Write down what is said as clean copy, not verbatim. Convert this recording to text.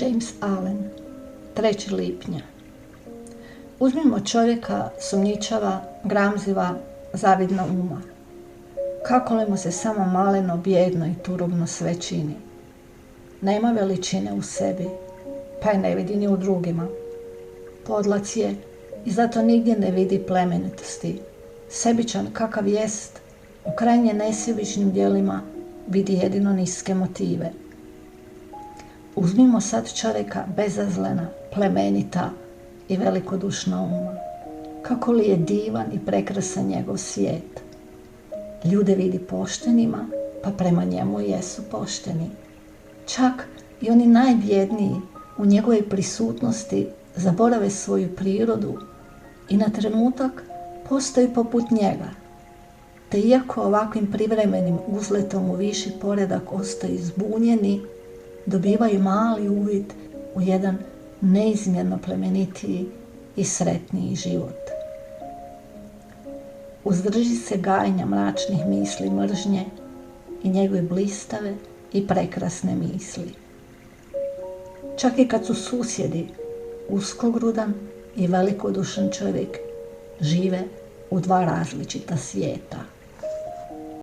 James Allen, 3. lipnja. Uzmimo čovjeka sumnjičava, gramziva, zavidna uma. Kako li mu se samo maleno, bijedno i turobno sve čini. Nema veličine u sebi, pa je ne vidi ni u drugima. Podlac je i zato nigdje ne vidi plemenitosti. Sebičan kakav jest, u krajnje nesebičnim djelima vidi jedino niske motive. Uzmimo sad čovjeka bezazlena, plemenita i velikodušna uma. Kako li je divan i prekrasan njegov svijet. Ljude vidi poštenima, pa prema njemu jesu pošteni. Čak i oni najbjedniji u njegovoj prisutnosti zaborave svoju prirodu i na trenutak postaju poput njega. Te iako ovakvim privremenim uzletom u viši poredak ostaju zbunjeni, dobivaju mali uvid u jedan neizmjerno plemenitiji i sretniji život. Uzdrži se gajenja mračnih misli mržnje i njegove blistave i prekrasne misli. Čak i kad su susjedi, uskogrudan i velikodušan čovjek žive u dva različita svijeta.